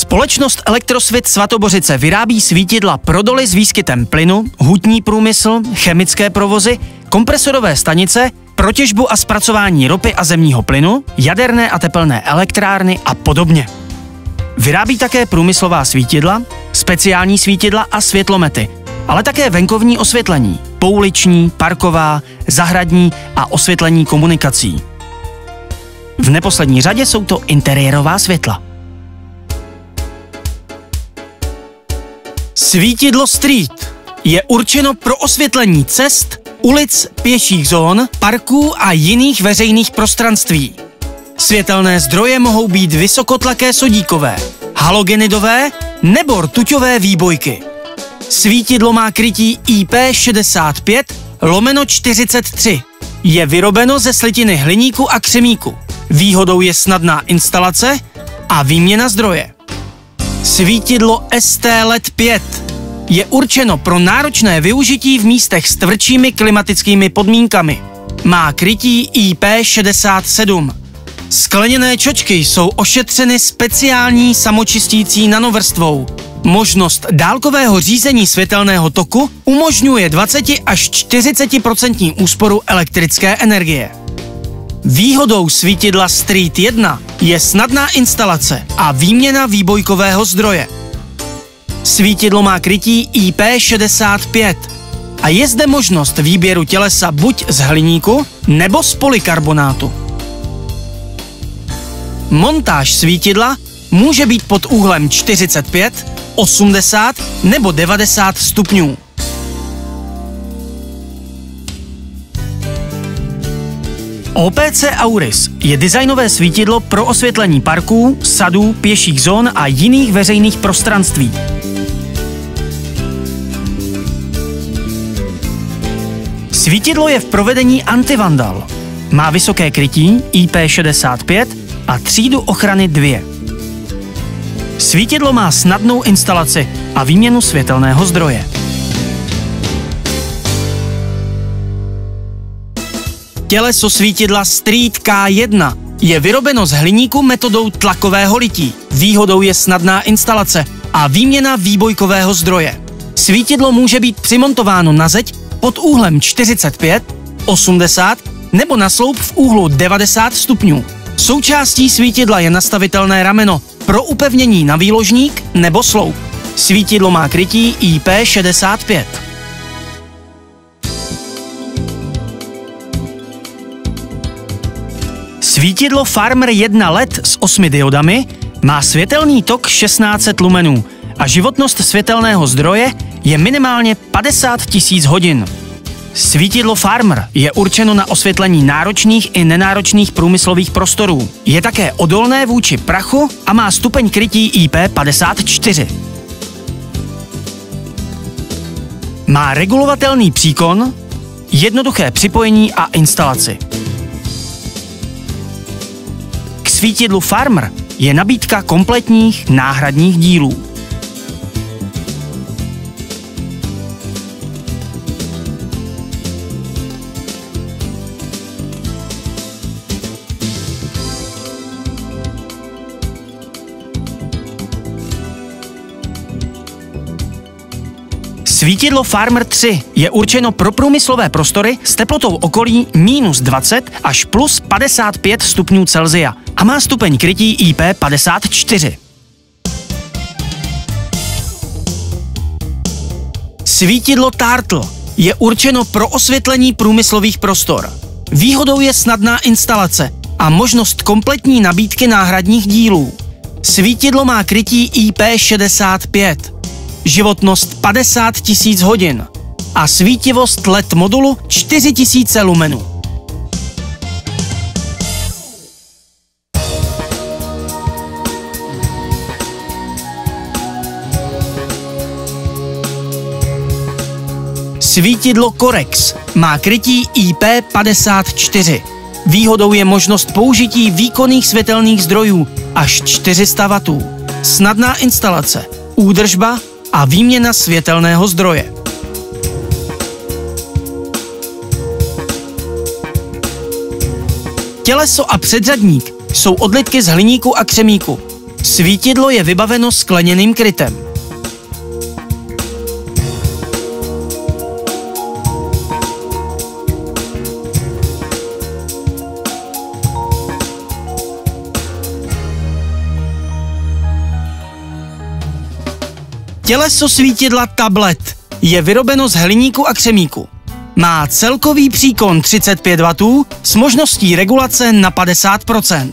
Společnost Elektrosvit Svatobořice vyrábí svítidla pro doly s výskytem plynu, hutní průmysl, chemické provozy, kompresorové stanice, pro těžbu a zpracování ropy a zemního plynu, jaderné a tepelné elektrárny a podobně. Vyrábí také průmyslová svítidla, speciální svítidla a světlomety, ale také venkovní osvětlení, pouliční, parková, zahradní a osvětlení komunikací. V neposlední řadě jsou to interiérová světla. Svítidlo Street je určeno pro osvětlení cest, ulic, pěších zón, parků a jiných veřejných prostranství. Světelné zdroje mohou být vysokotlaké sodíkové, halogenidové nebo rtuťové výbojky. Svítidlo má krytí IP65/43. Je vyrobeno ze slitiny hliníku a křemíku. Výhodou je snadná instalace a výměna zdroje. Svítidlo ST-LED 5 je určeno pro náročné využití v místech s tvrdšími klimatickými podmínkami. Má krytí IP67. Skleněné čočky jsou ošetřeny speciální samočistící nanovrstvou. Možnost dálkového řízení světelného toku umožňuje 20 až 40% úsporu elektrické energie. Výhodou svítidla Street 1 je snadná instalace a výměna výbojkového zdroje. Svítidlo má krytí IP65 a je zde možnost výběru tělesa buď z hliníku nebo z polykarbonátu. Montáž svítidla může být pod úhlem 45, 80 nebo 90 stupňů. OPC Auris je designové svítidlo pro osvětlení parků, sadů, pěších zón a jiných veřejných prostranství. Svítidlo je v provedení antivandal. Má vysoké krytí IP65 a třídu ochrany 2. Svítidlo má snadnou instalaci a výměnu světelného zdroje. Těleso svítidla Street K1 je vyrobeno z hliníku metodou tlakového lití. Výhodou je snadná instalace a výměna výbojkového zdroje. Svítidlo může být přimontováno na zeď pod úhlem 45, 80 nebo na sloup v úhlu 90 stupňů. Součástí svítidla je nastavitelné rameno pro upevnění na výložník nebo sloup. Svítidlo má krytí IP65. Svítidlo Farmer 1 LED s 8 diodami má světelný tok 1600 lumenů a životnost světelného zdroje je minimálně 50 000 hodin. Svítidlo Farmer je určeno na osvětlení náročných i nenáročných průmyslových prostorů. Je také odolné vůči prachu a má stupeň krytí IP54. Má regulovatelný příkon, jednoduché připojení a instalaci. K svítidlu Farmer je nabídka kompletních náhradních dílů. Svítidlo Farmer 3 je určeno pro průmyslové prostory s teplotou okolí -20 až +55 stupňů Celsia a má stupeň krytí IP54. Svítidlo Turtle je určeno pro osvětlení průmyslových prostor. Výhodou je snadná instalace a možnost kompletní nabídky náhradních dílů. Svítidlo má krytí IP65. Životnost 50 000 hodin a svítivost LED modulu 4000 lumenů. Svítidlo Corex má krytí IP54. Výhodou je možnost použití výkonných světelných zdrojů až 400 W, snadná instalace, údržba a výměna světelného zdroje. Těleso a předřadník jsou odlitky z hliníku a křemíku. Svítidlo je vybaveno skleněným krytem. Těleso svítidla tablet je vyrobeno z hliníku a křemíku. Má celkový příkon 35 W s možností regulace na 50%.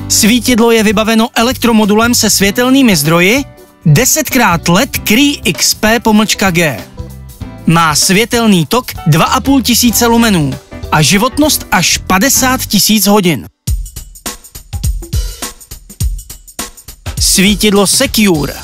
Svítidlo je vybaveno elektromodulem se světelnými zdroji 10x LED Cree-XP-G. Má světelný tok 2500 lumenů a životnost až 50 000 hodin. Svítidlo Secure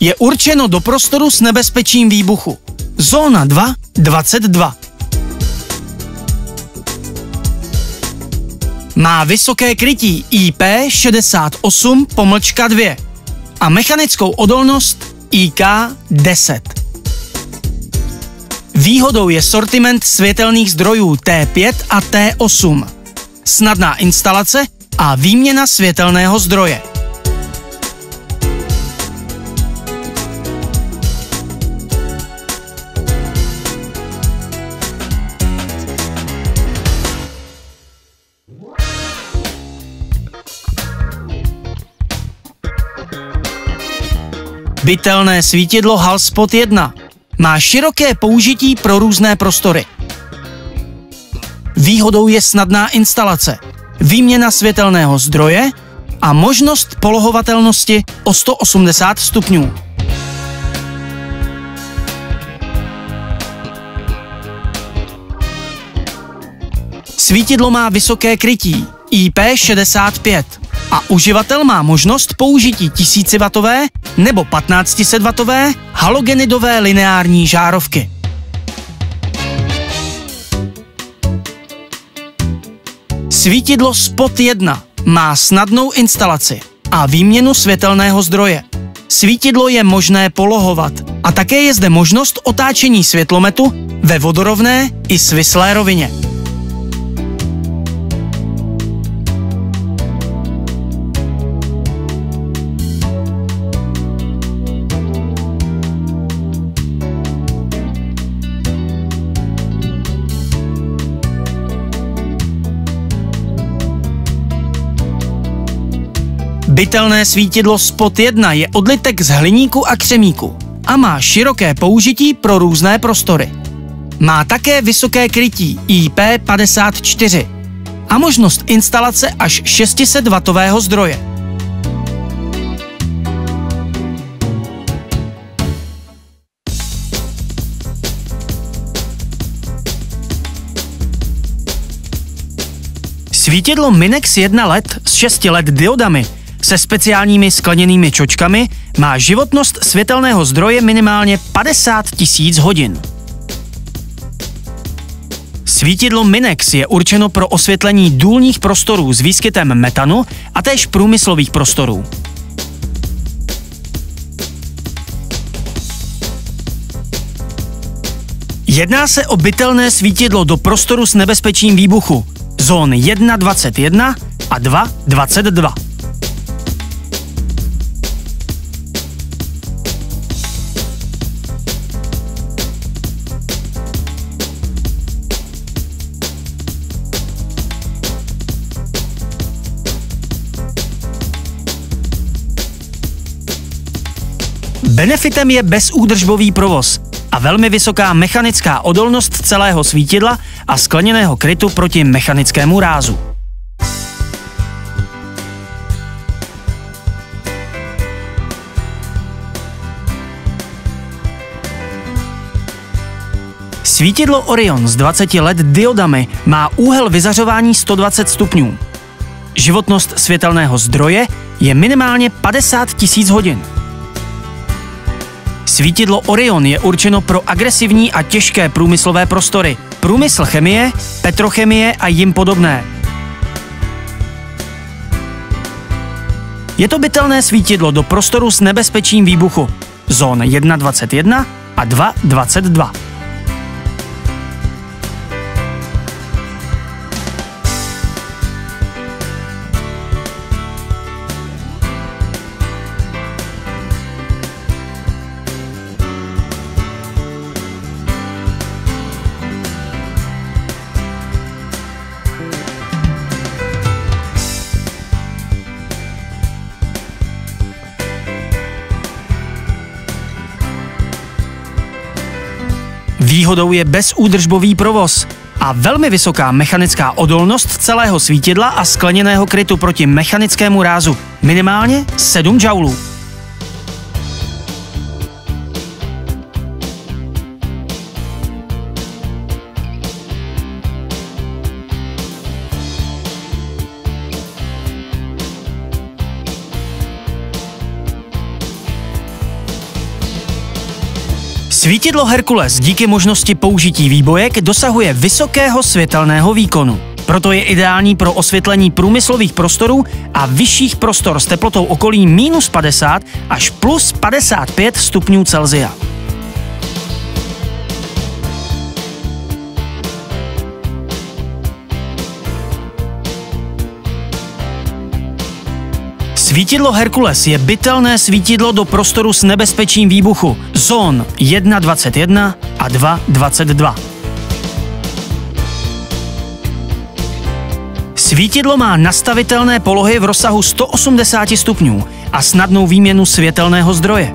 je určeno do prostoru s nebezpečím výbuchu. Zóna 2, 22. Má vysoké krytí IP68-2 a mechanickou odolnost IK10. Výhodou je sortiment světelných zdrojů T5 a T8, snadná instalace a výměna světelného zdroje. Bytelné svítidlo Halspot 1 má široké použití pro různé prostory. Výhodou je snadná instalace, výměna světelného zdroje a možnost polohovatelnosti o 180 stupňů. Svítidlo má vysoké krytí IP65 a uživatel má možnost použití 1000W nebo 1500W halogenidové lineární žárovky. Svítidlo Spot 1 má snadnou instalaci a výměnu světelného zdroje. Svítidlo je možné polohovat a také je zde možnost otáčení světlometu ve vodorovné i svislé rovině. Bytelné svítidlo Spot 1 je odlitek z hliníku a křemíku a má široké použití pro různé prostory. Má také vysoké krytí IP54 a možnost instalace až 600W zdroje. Svítidlo Minex 1 LED s 6 LED diodami se speciálními skleněnými čočkami má životnost světelného zdroje minimálně 50 000 hodin. Svítidlo Minex je určeno pro osvětlení důlních prostorů s výskytem metanu a též průmyslových prostorů. Jedná se o bytelné svítidlo do prostoru s nebezpečím výbuchu zón 1.21 a 2.22. Benefitem je bezúdržbový provoz a velmi vysoká mechanická odolnost celého svítidla a skleněného krytu proti mechanickému rázu. Svítidlo Orion s 20 LED diodami má úhel vyzařování 120 stupňů. Životnost světelného zdroje je minimálně 50 000 hodin. Svítidlo Orion je určeno pro agresivní a těžké průmyslové prostory, průmysl chemie, petrochemie a jim podobné. Je to bytelné svítidlo do prostoru s nebezpečím výbuchu, zón 1.21 a 2.22. Výhodou je bezúdržbový provoz a velmi vysoká mechanická odolnost celého svítidla a skleněného krytu proti mechanickému rázu. Minimálně 7 joulů. Svítidlo Herkules díky možnosti použití výbojek dosahuje vysokého světelného výkonu. Proto je ideální pro osvětlení průmyslových prostorů a vyšších prostor s teplotou okolí -50 až +55 stupňů Celsia. Svítidlo Herkules je bytelné svítidlo do prostoru s nebezpečím výbuchu zón 1.21 a 2.22. Svítidlo má nastavitelné polohy v rozsahu 180 stupňů a snadnou výměnu světelného zdroje.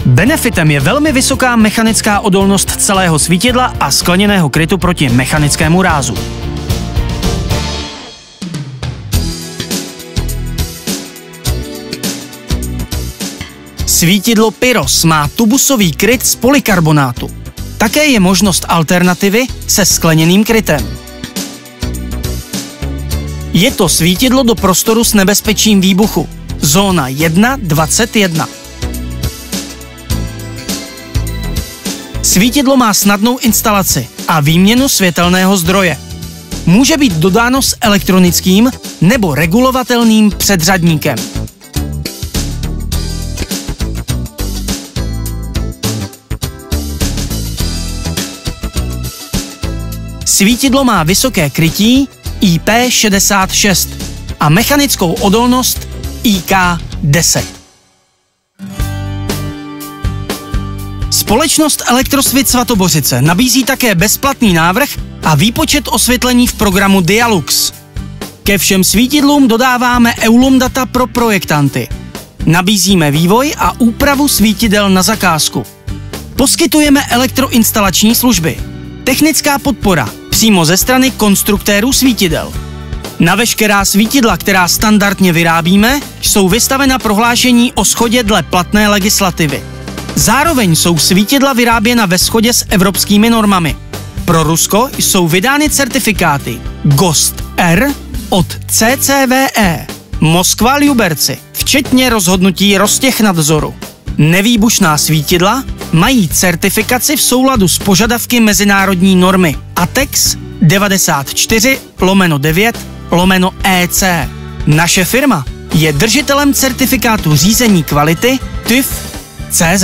Benefitem je velmi vysoká mechanická odolnost celého svítidla a skleněného krytu proti mechanickému rázu. Svítidlo Pyros má tubusový kryt z polykarbonátu. Také je možnost alternativy se skleněným krytem. Je to svítidlo do prostoru s nebezpečím výbuchu. Zóna 1.21. Svítidlo má snadnou instalaci a výměnu světelného zdroje. Může být dodáno s elektronickým nebo regulovatelným předřadníkem. Svítidlo má vysoké krytí IP66 a mechanickou odolnost IK10. Společnost Elektrosvit Svatobořice nabízí také bezplatný návrh a výpočet osvětlení v programu Dialux. Ke všem svítidlům dodáváme Eulum data pro projektanty. Nabízíme vývoj a úpravu svítidel na zakázku. Poskytujeme elektroinstalační služby. Technická podpora přímo ze strany konstruktérů svítidel. Na veškerá svítidla, která standardně vyrábíme, jsou vystavena prohlášení o shodě dle platné legislativy. Zároveň jsou svítidla vyráběna ve shodě s evropskými normami. Pro Rusko jsou vydány certifikáty GOST R od CCVE, Moskva Liberci, včetně rozhodnutí Rostechnadzoru. Nevýbušná svítidla mají certifikaci v souladu s požadavky mezinárodní normy ATEX 94/9/EC. Naše firma je držitelem certifikátu řízení kvality TÜV CZ.